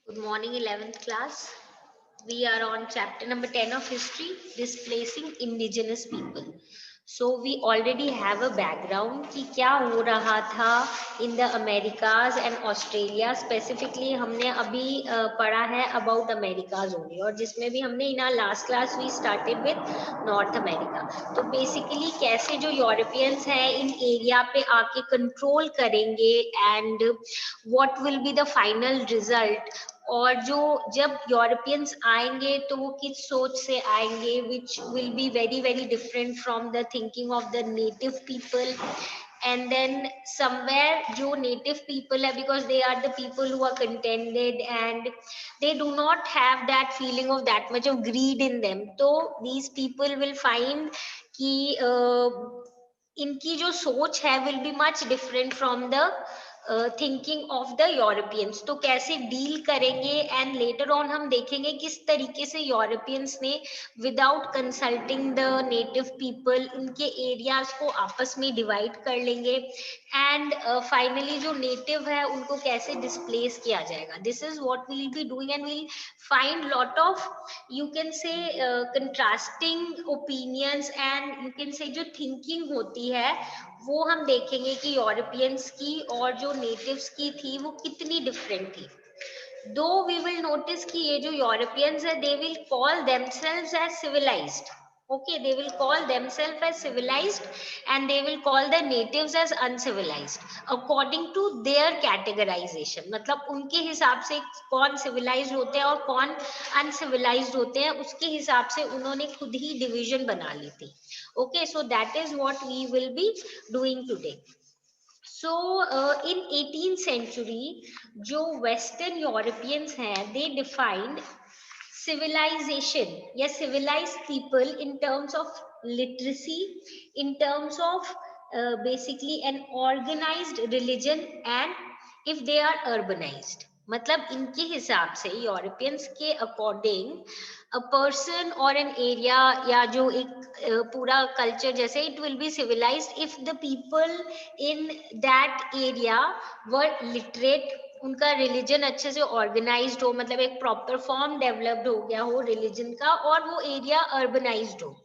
Good morning, 11th class. We are on chapter number 10 of history, displacing indigenous people. So we already have a background कि क्या हो रहा था in the Americas and Australia. Specifically हमने अभी पढ़ा है about Americas only और जिसमें भी हमने in our last class we started with North America. तो basically कैसे जो Europeans हैं इन area पे आके control करेंगे and what will be the final result और जो जब यूरोपियंस आएंगे तो वो किस सोच से आएंगे which will be very very different from the thinking of the native people and then somewhere जो native people है because they are the people who are contented and they do not have that feeling of that much of greed in them तो these people will find कि इनकी जो सोच है will be much different from the thinking of the Europeans तो कैसे deal करेंगे and later on हम देखेंगे किस तरीके से यूरोपियंस ने without consulting the native people उनके एरियाज को आपस में डिवाइड कर लेंगे एंड फाइनली जो नेटिव है उनको कैसे डिस्प्लेस किया जाएगा this is what we will be doing and will find lot of you can say contrasting opinions and you can say जो thinking होती है वो हम देखेंगे कि यूरोपियंस की और जो नेटिव्स की थी वो कितनी डिफरेंट थी दो वी विल नोटिस कि ये जो यूरोपियंस है they will call themselves as civilized okay they will call themselves as civilized and they will call the natives as uncivilized according to their categorization मतलब उनके हिसाब से कौन civilized होते हैं और कौन uncivilized होते हैं उसके हिसाब से उन्होंने खुद ही डिवीजन बना ली थी okay so that is what we will be doing today so in 18th century जो western europeans हैं they defined civilization या civilized people in terms of literacy in terms of basically an organized religion and if they are urbanized मतलब इनके हिसाब से Europeans के according a person और an area या जो एक पूरा कल्चर जैसे it will be civilized if the people in that area were literate उनका रिलीजन अच्छे से ऑर्गेनाइज्ड हो मतलब एक प्रॉपर फॉर्म डेवलप्ड हो गया हो रिलीजन का और वो एरिया अर्बनाइज्ड हो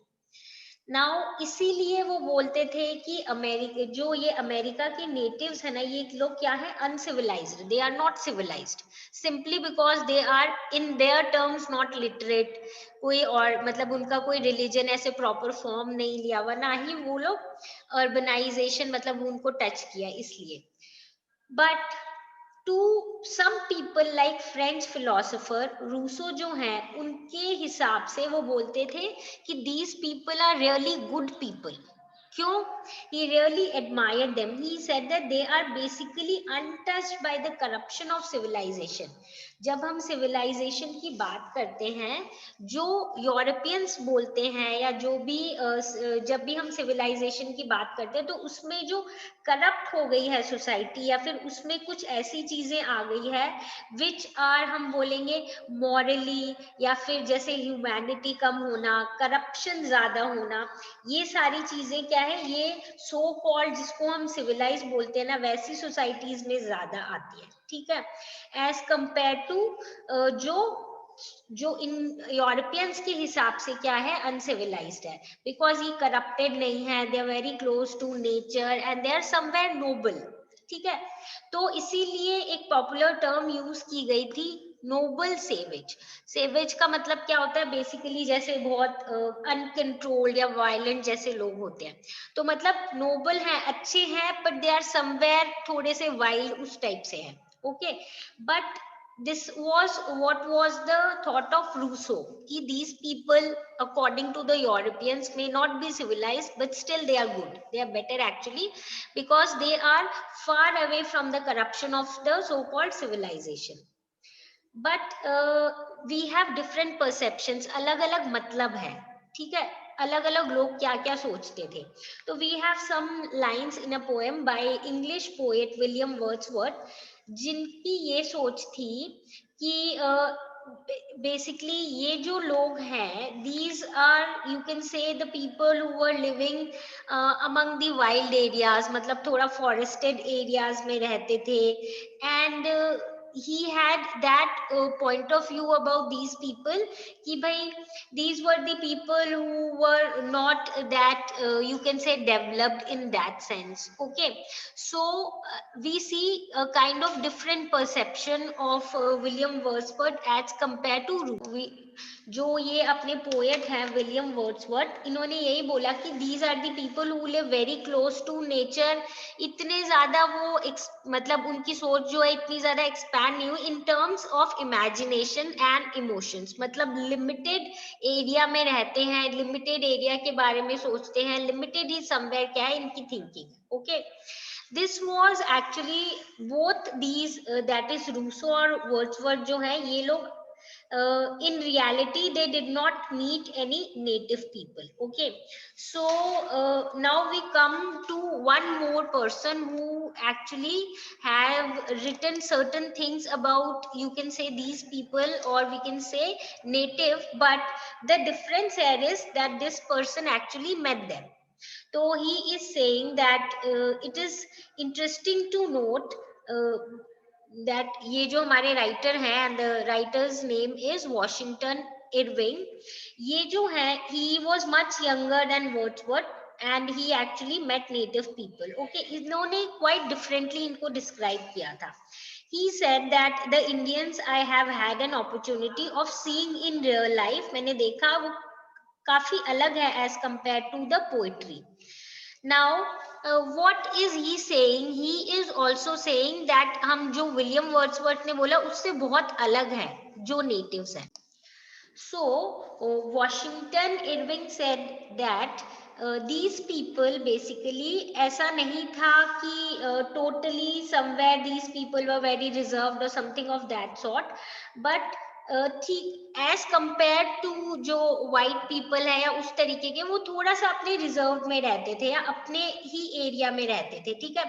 नाउ इसीलिए वो बोलते थे कि अमेरिका जो ये अमेरिका के नेटिव्स है ना ये लोग क्या है uncivilized they are not civilized simply because they are in their terms not literate कोई और मतलब उनका कोई रिलीजन ऐसे प्रॉपर फॉर्म नहीं लिया हुआ ना ही वो लोग अर्बनाइजेशन मतलब उनको टच किया इसलिए but to some people like French philosopher Rousseau जो हैं उनके हिसाब से वो बोलते थे कि these people are really good people क्यों he really admired them he said that they are basically untouched by the corruption of civilization जब हम सिविलाइजेशन की बात करते हैं जो यूरोपियंस बोलते हैं या जो भी जब भी हम सिविलाइजेशन की बात करते हैं तो उसमें जो करप्ट हो गई है सोसाइटी या फिर उसमें कुछ ऐसी चीजें आ गई है विच आर हम बोलेंगे मॉरली या फिर जैसे ह्यूमैनिटी कम होना करप्शन ज्यादा होना ये सारी चीजें क्या है ये सो कॉल्ड जिसको हम सिविलाइज बोलते हैं ना वैसी सोसाइटीज में ज्यादा आती है ठीक है एज कंपेयर टू जो जो इन यूरोपियंस के हिसाब से क्या है अनसिविलाइज्ड है बिकॉज ये करप्टेड नहीं है they are very close to nature and they are somewhere noble ठीक है तो इसीलिए एक पॉपुलर टर्म यूज की गई थी नोबल सेवेज सेवेज का मतलब क्या होता है बेसिकली जैसे बहुत अनकंट्रोल्ड या वायलेंट जैसे लोग होते हैं तो मतलब नोबल हैं अच्छे हैं बट दे आर समवेयर थोड़े से वाइल्ड उस टाइप से हैं okay but this was what was the thought of Rousseau कि these people according to the Europeans may not be civilized but still they are good they are better actually because they are far away from the corruption of the so called civilization but we have different perceptions अलग अलग मतलब है ठीक है अलग अलग लोग क्या क्या सोचते थे तो we have some lines in a poem by English poet William Wordsworth जिनकी ये सोच थी कि बेसिकली ये जो लोग हैं these are you can say the people who are living among the wild areas मतलब थोड़ा फॉरेस्टेड एरियाज में रहते थे and he had that point of view about these people कि भाई these were the people who were not that you can say developed in that sense. Okay, so we see a kind of different perception of William Wordsworth as compared to जो ये अपने poet हैं William Wordsworth, इन्होंने यही बोला कि these are the people who live very close to nature. इतने ज्यादा वो मतलब उनकी सोच जो है इतनी ज्यादा एक्सपैंड नहीं हुई इन terms of imagination and emotions, मतलब लिमिटेड एरिया में रहते हैं, लिमिटेड एरिया के बारे में सोचते हैं, लिमिटेड ही समवेयर क्या है इनकी thinking. Okay, this was actually both these that is Rousseau और वर्ड्सवर्थ जो है ये लोग in reality they did not meet any native people. Okay, so now we come to one more person who actually have written certain things about, you can say, these people, or we can say native, but the difference here is that this person actually met them. So he is saying that it is interesting to note that ये जो हमारे writer हैं, and the writer's name is Washington Irving, ये जो है he was much younger than Wordsworth and he actually met native people. Okay, इन्होंने quite differently इनको describe किया था. He said that the Indians I have had an opportunity of seeing in real life, मैंने देखा वो काफी अलग है as compared to the poetry. Now what is he saying? He is also saying that हम जो विलियम वर्ड्सवर्थ ने बोला उससे बहुत अलग है जो नेटिव्स हैं. So Washington Irving said that these people basically ऐसा नहीं था कि totally somewhere these people were very reserved or something of that sort, but ठीक एज कंपेयर टू जो वाइट पीपल है या उस तरीके के, वो थोड़ा सा अपने रिजर्व में रहते थे या अपने ही एरिया में रहते थे. ठीक है,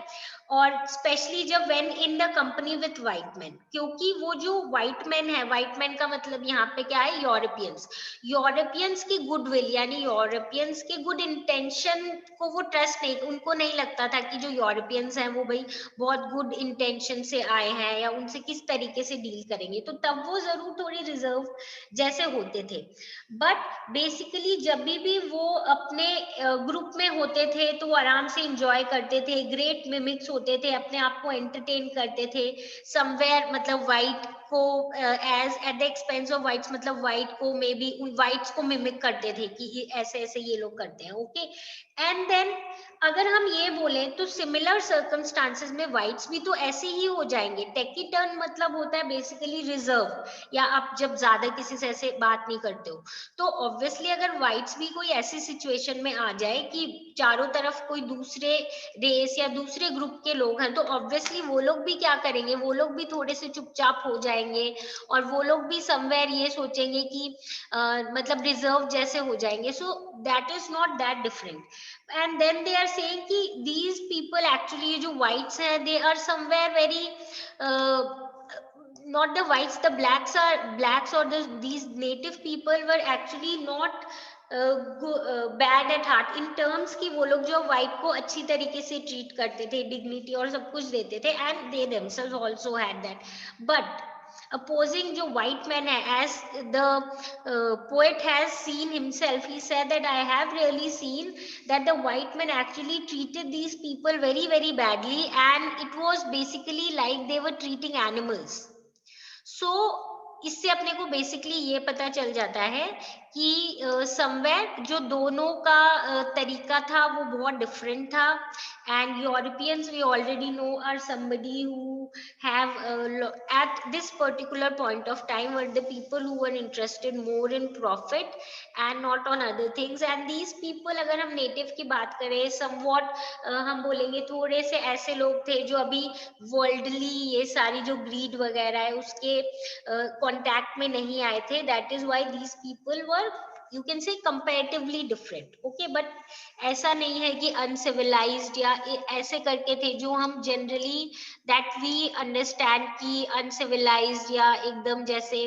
और स्पेशली जब when in the company with white man, क्योंकि वो जो वाइट मैन है, वाइट मैन का मतलब यहाँ पे क्या है, यूरोपियंस. यूरोपियंस की गुडविल यानी यूरोपियंस के गुड इंटेंशन को वो ट्रस्ट नहीं, उनको नहीं लगता था कि जो यूरोपियंस हैं वो भाई बहुत गुड इंटेंशन से आए हैं या उनसे किस तरीके से डील करेंगे, तो तब वो जरूर थोड़ी रिजर्व जैसे होते थे. बट बेसिकली जब भी वो अपने ग्रुप में होते थे तो वो आराम से इंजॉय करते थे, ग्रेट मिमिक्स होते थे, अपने आप को एंटरटेन करते थे समवेयर, मतलब वाइट को as at the expense of whites, मतलब वाइट को मे बी उन वाइट्स को मिमिक करते थे कि ऐसे ऐसे ये लोग करते हैं. ओके, एंड देन अगर हम ये बोलें तो सिमिलर सर्कमस्टांसेस में वाइट्स भी तो ऐसे ही हो जाएंगे. टेकिटर्न मतलब होता है बेसिकली रिजर्व, या आप जब ज्यादा किसी से ऐसे बात नहीं करते हो, तो ऑब्वियसली अगर वाइट्स भी कोई ऐसी सिचुएशन में आ जाए कि चारों तरफ कोई दूसरे रेस या दूसरे ग्रुप के लोग हैं, तो ऑब्वियसली वो लोग भी क्या करेंगे, वो लोग भी थोड़े से चुपचाप हो जाएंगे और वो लोग भी समवेयर ये सोचेंगे कि मतलब रिजर्व जैसे हो जाएंगे. So that is not that different. And then they are saying कि दीज पीपल एक्चुअली, ये जो वाइट्स हैं, they are somewhere very not the whites, the blacks or these native people were actually not bad at heart in terms कि वो लोग जो white को अच्छी तरीके से ट्रीट करते थे, डिग्निटी और सब कुछ देते थे, and they themselves also had that. But opposing जो white man है, as the poet has seen himself, he said that I have really seen that the white man actually treated these people very very badly, and it was basically like they were treating animals. सो इससे अपने को basically ये पता चल जाता है कि somewhere जो दोनों का तरीका था वो बहुत डिफरेंट था. And Europeans we already know are somebody who have at this particular point of were the people who were interested more in profit and not on other things. And these people, अगर हम native की बात करें, somewhat हम बोलेंगे थोड़े से ऐसे लोग थे जो अभी वर्ल्डली ये सारी जो ग्रीड वगैरह है उसके कांटेक्ट में नहीं आए थे. That is why these people were, you can say, comparatively different. Okay, but ऐसा नहीं है कि uncivilized या ऐसे करके थे जो हम generally that we understand कि uncivilized या एकदम जैसे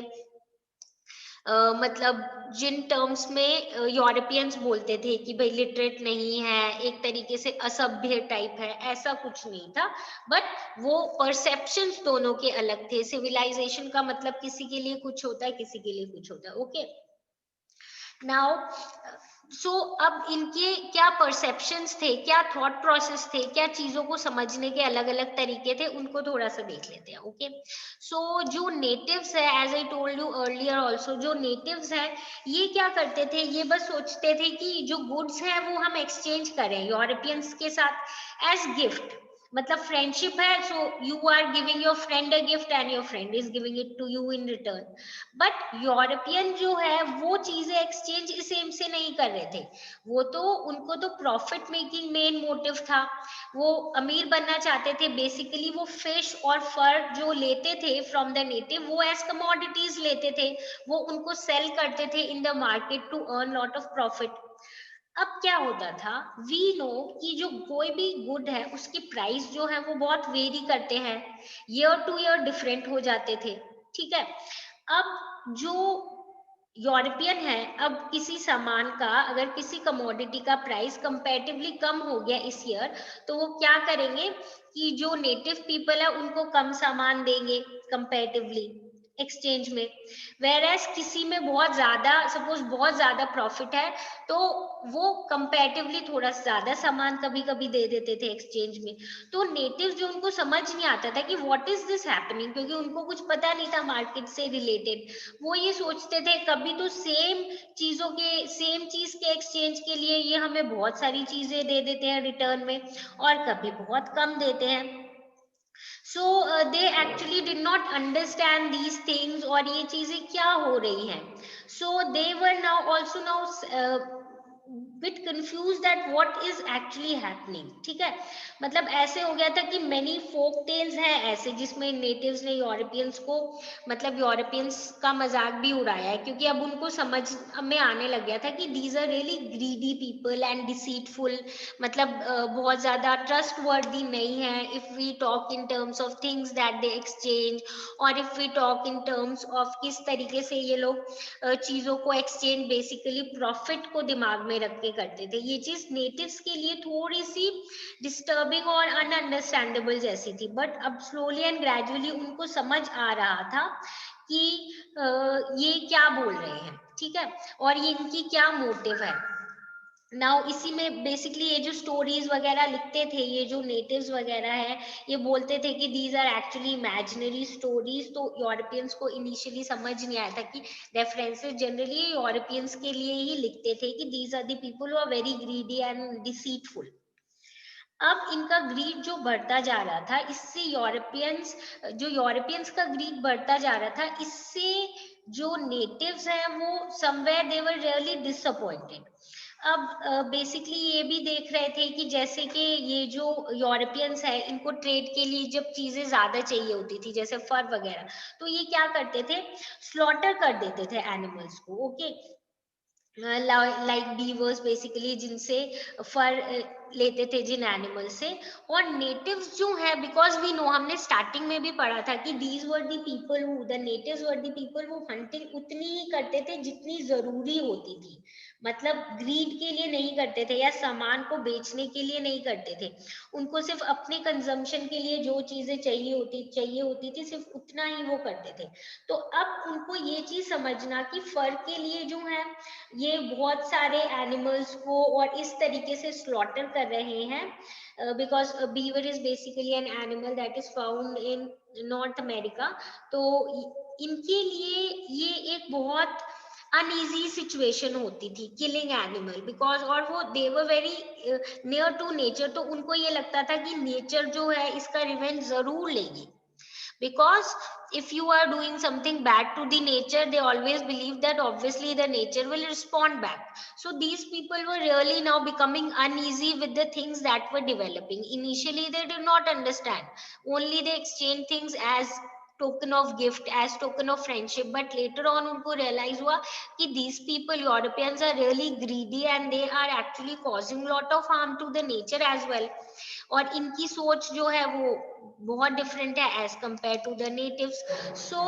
मतलब जिन टर्म्स में यूरोपियंस बोलते थे कि भाई लिटरेट नहीं है, एक तरीके से असभ्य टाइप है, ऐसा कुछ नहीं था। बट वो परसेप्शंस दोनों के अलग थे। सिविलाइजेशन का मतलब किसी के लिए कुछ होता है, किसी के लिए कुछ होता है। ओके, नाउ सो अब इनके क्या परसेप्शंस थे, क्या थॉट प्रोसेस थे, क्या चीजों को समझने के अलग अलग तरीके थे, उनको थोड़ा सा देख लेते हैं। ओके, सो जो नेटिव्स है, as I told you earlier also, जो नेटिव्स है ये क्या करते थे, ये बस सोचते थे कि जो गुड्स है वो हम एक्सचेंज करें यूरोपियंस के साथ एज गिफ्ट। मतलब फ्रेंडशिप है, so you are giving your friend a gift and your friend is giving it to you in return. But European जो है वो चीजें एक्सचेंज इस एम से नहीं कर रहे थे। वो तो उनको तो प्रॉफिट मेकिंग मेन मोटिव था। वो अमीर बनना चाहते थे बेसिकली। वो फिश और फर जो लेते थे फ्रॉम द नेटिव, वो एज कमोडिटीज लेते थे, वो उनको सेल करते थे in the market to earn lot of profit. अब क्या होता था, वी नो कि जो कोई भी गुड है उसकी प्राइस जो है वो बहुत वेरी करते हैं, ईयर टू ईयर डिफरेंट हो जाते थे। ठीक है, अब जो यूरोपियन है, अब किसी सामान का, अगर किसी कमोडिटी का प्राइस कंपैरेटिवली कम हो गया इस ईयर, तो वो क्या करेंगे कि जो नेटिव पीपल है उनको कम सामान देंगे कंपैरेटिवली एक्सचेंज में। वेर एज किसी में बहुत ज्यादा, सपोज बहुत ज्यादा प्रॉफिट है, तो वो कंपैरेटिवली थोड़ा ज्यादा सामान कभी कभी दे देते थे एक्सचेंज में। तो नेटिव जो, उनको समझ नहीं आता था कि व्हाट इज दिस हैपनिंग, क्योंकि उनको कुछ पता नहीं था मार्केट से रिलेटेड। वो ये सोचते थे कभी तो सेम चीजों के, सेम चीज के एक्सचेंज के लिए ये हमें बहुत सारी चीजें दे देते हैं रिटर्न में, और कभी बहुत कम देते हैं। So they actually did not understand these things, और ये चीजें क्या हो रही हैं। So they were now also now bit confuse that what is actually happening. ठीक है, मतलब ऐसे हो गया था कि मेनी फोक टेल्स हैं ऐसे जिसमें नेटिव्स ने यूरोपियंस को, मतलब यूरोपियंस का मजाक भी उड़ाया है, क्योंकि अब उनको समझ में आने लग गया था कि these are really greedy people and deceitful. मतलब बहुत ज्यादा ट्रस्ट वर्दी नहीं है if we talk in terms of things that they exchange, और if we talk in terms of किस तरीके से ये लोग चीजों को एक्सचेंज बेसिकली प्रॉफिट को दिमाग में रख के करते थे। ये चीज नेटिव्स के लिए थोड़ी सी डिस्टर्बिंग और अनअंडरस्टैंडेबल जैसी थी, बट अब स्लोली एंड ग्रेजुअली उनको समझ आ रहा था कि ये क्या बोल रहे हैं। ठीक है, और ये इनकी क्या मोटिव है। नाउ इसी में बेसिकली ये जो स्टोरीज वगैरह लिखते थे, ये जो नेटिव्स वगैरह है, ये बोलते थे कि these are actually imaginary stories. तो यूरोपियंस को इनिशियली समझ नहीं आया था कि रेफरेंसेस जनरली यूरोपियंस के लिए ही लिखते थे कि these are the people who are very greedy and deceitful. अब इनका ग्रीड जो बढ़ता जा रहा था, इससे यूरोपियंस, जो यूरोपियंस का ग्रीड बढ़ता जा रहा था, इससे जो नेटिव्स हैं वो somewhere they were really disappointed. अब बेसिकली ये भी देख रहे थे कि जैसे कि ये जो यूरोपियंस है, इनको ट्रेड के लिए जब चीजें ज्यादा चाहिए होती थी जैसे फर वगैरह, तो ये क्या करते थे, स्लॉटर कर देते थे एनिमल्स को। ओके, लाइक बीवर्स बेसिकली, जिनसे फर लेते थे जिन एनिमल से। और नेटिव्स जो है, बिकॉज वी नो, हमने स्टार्टिंग में भी पढ़ा था कि these were the people who, the natives were the people वो हंटिंग उतनी ही करते थे जितनी जरूरी होती थी। मतलब ग्रीड के लिए नहीं करते थे या सामान को बेचने के लिए नहीं करते थे। उनको सिर्फ अपने कंजम्पशन के लिए जो चीजें चाहिए होती थी, सिर्फ उतना ही वो करते थे। तो अब उनको ये चीज समझना कि फर के लिए जो है ये बहुत सारे एनिमल्स को और इस तरीके से स्लॉटर कर रहे हैं, because beaver is basically an animal that is found in north America. तो इनके लिए ये एक बहुत अनईजी सिचुएशन होती थी, किलिंग एनिमल, बिकॉज, और वो they were very near to nature. तो उनको ये लगता था कि नेचर जो है इसका रिवेंज जरूर लेगी, because if you are doing something bad to the nature, they always believe that obviously the nature will respond back. So these people were really now becoming uneasy with the things that were developing. Initially they did not understand, only they exchange things as token of gift, as token of friendship, but later on उनको realize हुआ कि these people Europeans are really greedy and they are actually causing lot of harm to the nature as well. और इनकी सोच जो है वो बहुत डिफरेंट है as compare to the natives. So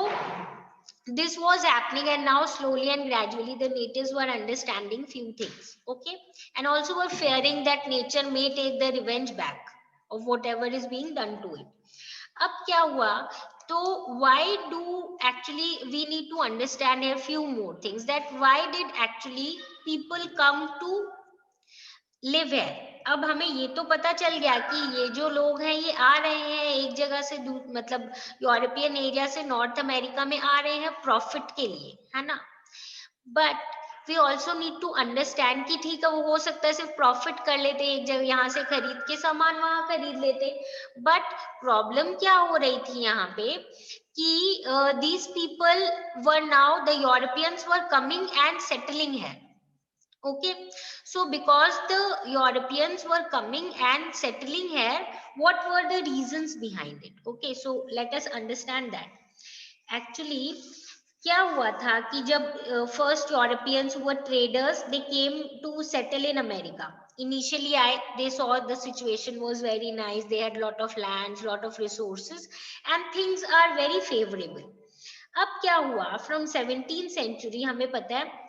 this was happening, and now slowly and gradually the natives were understanding few things, okay, and also were fearing that nature may take the revenge back of whatever is being done to it. अब क्या हुआ, तो why do actually we need to understand a few more things, that why did actually people come to live है। अब हमें ये तो पता चल गया कि ये जो लोग हैं ये आ रहे हैं एक जगह से दूर, मतलब यूरोपियन एरिया से नॉर्थ अमेरिका में आ रहे हैं प्रॉफिट के लिए, है ना। But we also need to understand कि ठीक है वो हो सकता है सिर्फ प्रॉफिट कर लेते एक जगह, यहाँ से खरीद के सामान वहां खरीद लेते, बट प्रॉब्लम क्या हो रही थी यहाँ पे कि these people were now the Europeans were coming and settling है। Okay, so because the Europeans were coming and settling here, what were the reasons behind it? Okay, so let us understand that. Actually, क्या हुआ था कि जब first Europeans who were traders, they came to settle in America. Initially, they saw the situation was very nice. They had lot of lands, lot of resources, and things are very favorable. अब क्या हुआ? From 17th century, हमें पता है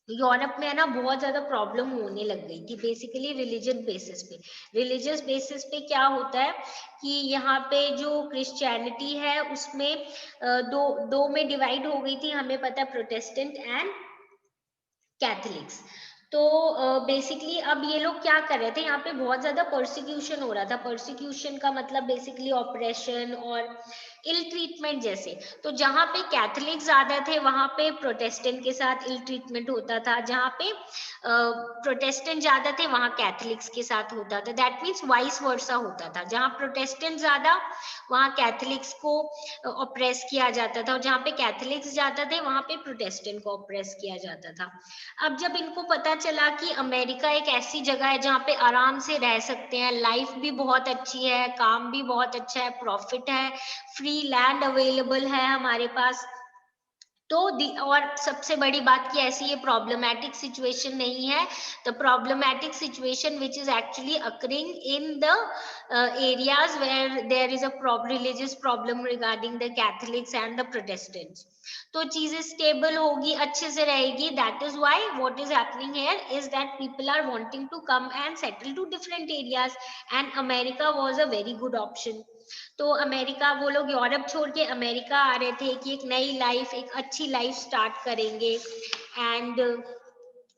Europe में है ना बहुत ज्यादा प्रॉब्लम होने लग गई थी, बेसिकली रिलीजन बेसिस पे। रिलीजियस बेसिस पे क्या होता है कि यहाँ पे जो क्रिश्चियनिटी है उसमें दो में डिवाइड हो गई थी, हमें पता है, प्रोटेस्टेंट एंड कैथलिक्स। तो बेसिकली अब ये लोग क्या कर रहे थे, यहाँ पे बहुत ज्यादा परसिक्यूशन हो रहा था। परसिक्यूशन का मतलब बेसिकली ऑपरेशन और इल ट्रीटमेंट जैसे। तो जहाँ पे कैथलिक ज्यादा थे वहां पे प्रोटेस्टेंट के साथ इल ट्रीटमेंट होता था, जहाँ पे प्रोटेस्टेंट ज्यादा थे वहां कैथलिक्स के साथ होता था। दैट मीन्स वाइस वर्सा होता था, जहाँ प्रोटेस्टेंट ज्यादा वहां कैथलिक्स को ऑप्रेस किया जाता था, और जहाँ पे कैथलिक्स ज्यादा थे वहां पे प्रोटेस्टेंट को ऑप्रेस किया जाता था। अब जब इनको पता चला कि अमेरिका एक ऐसी जगह है जहाँ पे आराम से रह सकते हैं, लाइफ भी बहुत अच्छी है, काम भी बहुत अच्छा है, प्रॉफिट है, फ्री लैंड अवेलेबल है हमारे पास, तो और सबसे बड़ी बात कि ऐसी ये प्रॉब्लमैटिक सिचुएशन नहीं है। The problematic situation which is actually occurring in the areas where there is a religious problem regarding the Catholics and the Protestants. तो चीजें स्टेबल होगी, अच्छे से रहेगी। That is why what is happening here is that people are wanting to come and settle to different areas, and America was a very good option. तो America, वो लोग Europe छोड़ के अमेरिका आ रहे थे कि एक नई लाइफ, एक अच्छी लाइफ स्टार्ट करेंगे, एंड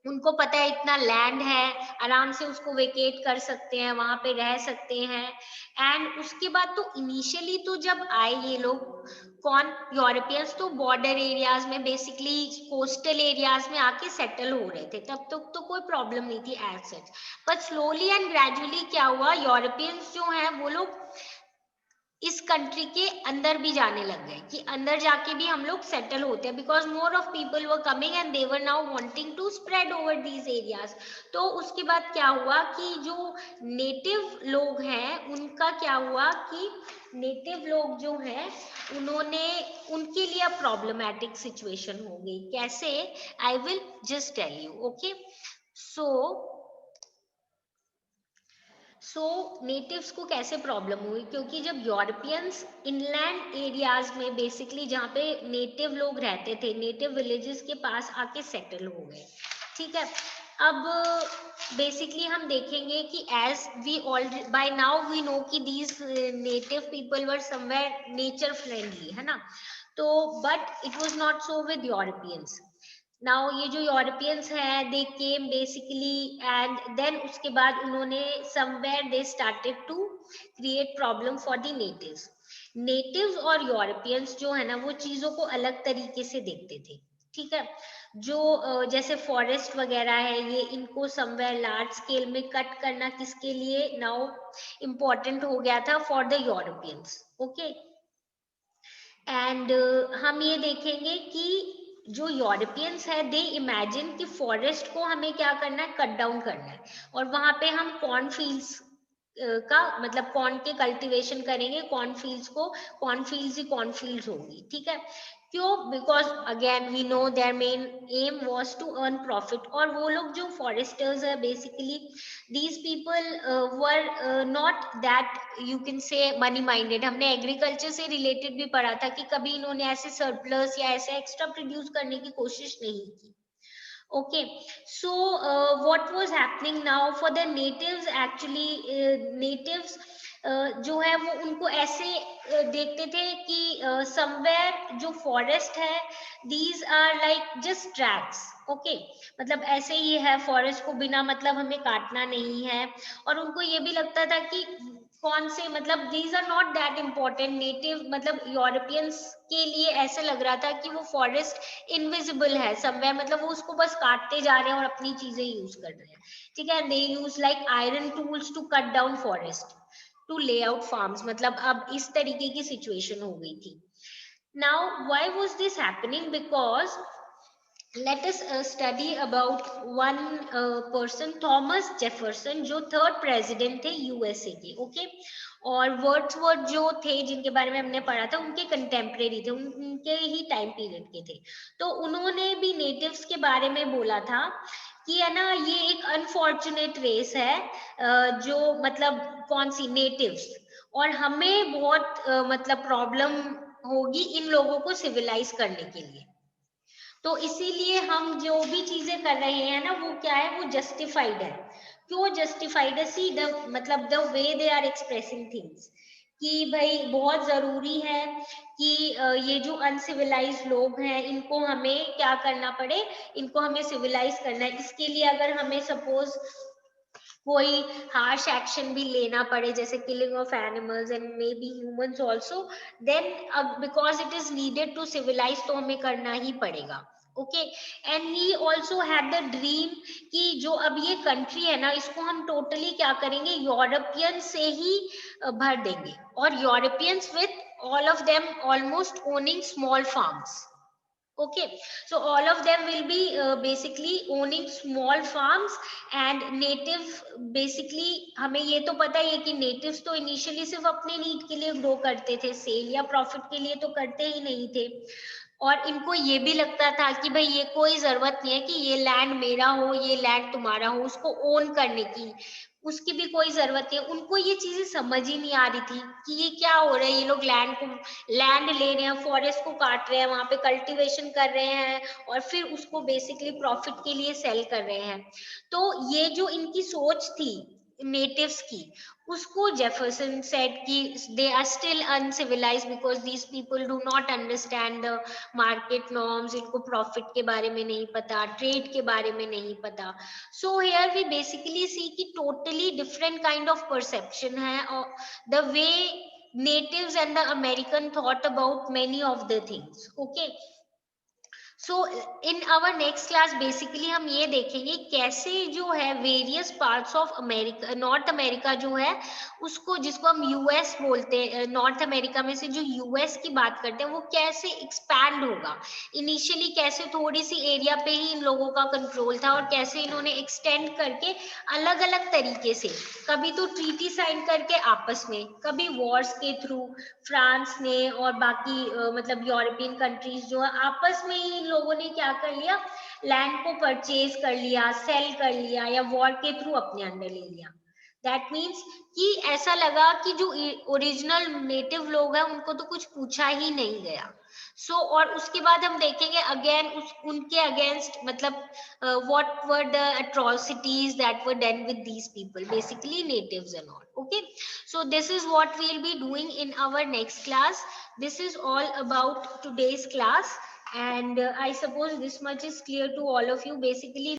उनको पता है इतना लैंड है, आराम से उसको वेकेट कर सकते हैं, वहां पे रह सकते हैं। एंड उसके बाद तो इनिशियली तो जब आए ये लोग, कौन, यूरोपियंस, तो बॉर्डर एरियाज में, बेसिकली कोस्टल एरियाज में आके सेटल हो रहे थे, तब तक तो कोई प्रॉब्लम नहीं थी एज सच। पर स्लोली एंड ग्रेजुअली क्या हुआ, यूरोपियंस जो हैं वो लोग इस कंट्री के अंदर भी जाने लग गए कि अंदर जाके भी हम लोग सेटल होते हैं, because more of people were coming and they were now wanting to spread over these areas. तो उसके बाद क्या हुआ कि जो नेटिव लोग हैं उनका क्या हुआ कि नेटिव लोग जो हैं उन्होंने, उनके लिए अब प्रॉब्लमैटिक सिचुएशन हो गई। कैसे, I will just tell you. Okay, so natives को कैसे प्रॉब्लम हुई, क्योंकि जब यूरोपियंस इनलैंड एरियाज में, बेसिकली जहाँ पे नेटिव लोग रहते थे, नेटिव विलेजेस के पास आके सेटल हो गए, ठीक है। अब बेसिकली हम देखेंगे कि as we already by now we know कि these native people were somewhere nature friendly, है ना। तो but it was not so with Europeans. Now ये जो यूरोपियंस हैं, they came basically, and then उसके बाद उन्होंने somewhere they started to create problem for the natives. Natives और यूरोपियंस जो है ना वो चीजों को अलग तरीके से देखते थे, ठीक है। जो जैसे फॉरेस्ट वगैरह है, ये इनको समवेयर लार्ज स्केल में कट करना किसके लिए नाउ इम्पोर्टेंट हो गया था, for the Europeans. Okay, and हम ये देखेंगे कि जो यूरोपियंस है, दे इमेजिन कि फॉरेस्ट को हमें क्या करना है, कट डाउन करना है, और वहां पे हम कॉर्न फील्ड्स का मतलब कॉर्न के कल्टीवेशन करेंगे, कॉर्न फील्ड्स ही कॉर्न फील्ड्स होंगी, ठीक है। क्यों? Because again we know their main aim was to earn profit. और वो लोग जो फॉरेस्टर्स है basically these people were not that you can say money minded. हमने एग्रीकल्चर से रिलेटेड भी पढ़ा था कि कभी इन्होंने ऐसे सरप्लस या ऐसे एक्स्ट्रा प्रोड्यूस करने की कोशिश नहीं की। Okay, so what was happening now for the natives? Actually, natives जो है वो उनको ऐसे देखते थे कि somewhere जो forest है, these are like just tracks. Okay, मतलब ऐसे ही है, forest को बिना मतलब हमें काटना नहीं है। और उनको ये भी लगता था कि कौन से मतलब these are not that important. Native मतलब यूरोपियंस के लिए ऐसे लग रहा था कि वो फॉरेस्ट इनविजिबल है समवेयर, मतलब वो उसको बस काटते जा रहे हैं और अपनी चीजें यूज कर रहे हैं, ठीक है। They use like iron tools to cut down forest to lay out farms, मतलब अब इस तरीके की सिचुएशन हो गई थी। Now why was this happening? Because let us study about one person, Thomas Jefferson, जो थर्ड प्रेसिडेंट थे यूएसए के। ओके, और वर्ड्सवर्थ जो थे जिनके बारे में हमने पढ़ा था उनके कंटेम्परेरी थे, उनके ही टाइम पीरियड के थे। तो उन्होंने भी नेटिव्स के बारे में बोला था कि है ना ये एक अनफॉर्चुनेट रेस है, जो मतलब कौन सी नेटिव्स, और हमें बहुत मतलब प्रॉब्लम होगी इन लोगों को सिविलाइज करने के लिए। तो इसीलिए हम जो भी चीजें कर रहे हैं ना वो क्या है, वो जस्टिफाइड है। क्यों जस्टिफाइड है? सी द मतलब the way they are expressing things, कि भाई बहुत जरूरी है कि ये जो अनसिविलाइज लोग हैं इनको हमें क्या करना पड़े, इनको हमें सिविलाइज करना है। इसके लिए अगर हमें सपोज कोई हार्श एक्शन भी लेना पड़े, जैसे killing of animals and maybe humans also, then because it is needed to civilize, तो हमें करना ही पड़ेगा। Okay, and he also had the dream कि जो अब ये कंट्री है ना इसको हम टोटली क्या करेंगे, यूरोपियन से ही भर देंगे, और Europeans with all of them almost owning small farms. Okay, so all of them will be basically owning small farms and native basically हमें ये तो पता ही है कि natives तो initially सिर्फ अपने नीड के लिए ग्रो करते थे, सेल या प्रॉफिट के लिए तो करते ही नहीं थे। और इनको ये भी लगता था कि भाई ये कोई जरूरत नहीं है कि ये लैंड मेरा हो ये लैंड तुम्हारा हो, उसको ओन करने की उसकी भी कोई जरूरत नहीं है। उनको ये चीजें समझ ही नहीं आ रही थी कि ये क्या हो रहा है, ये लोग लैंड ले रहे हैं, फॉरेस्ट को काट रहे हैं, वहां पे कल्टीवेशन कर रहे हैं और फिर उसको बेसिकली प्रॉफिट के लिए सेल कर रहे हैं। तो ये जो इनकी सोच थी नेटिव्स की, उसको जेफरसन सेड कि they are still uncivilized because these people do not understand the market norms, इनको प्रॉफिट के बारे में नहीं पता, ट्रेड के बारे में नहीं पता। सो हियर वी बेसिकली सी कि totally different kind of perception है, और the way natives and the American thought about many of the things. Okay, so in our next class basically हम ये देखेंगे कैसे जो है various parts of America, North America जो है उसको, जिसको हम यूएस बोलते हैं, नॉर्थ अमेरिका में से जो यूएस की बात करते हैं वो कैसे एक्सपैंड होगा। इनिशियली कैसे थोड़ी सी एरिया पे ही इन लोगों का कंट्रोल था और कैसे इन्होंने एक्सटेंड करके अलग अलग तरीके से, कभी तो ट्रीटी साइन करके आपस में, कभी वॉर्स के थ्रू फ्रांस ने और बाकी मतलब यूरोपियन कंट्रीज जो है आपस में ही इन लोगों ने क्या कर लिया, लैंड को परचेज कर लिया, सेल कर लिया या वॉर के थ्रू अपने अंडर ले लिया। दैट मीन्स कि ऐसा लगा कि जो ओरिजिनल नेटिव लोग हैं उनको तो कुछ पूछा ही नहीं गया। सो और उसके बाद हम देखेंगे अगेन उनके अगेंस्ट मतलब what were the atrocities that were done with these people, basically natives and all. Okay, so this is what we'll be doing in our next class. This is all about today's class, and I suppose this much is clear to all of you. Basically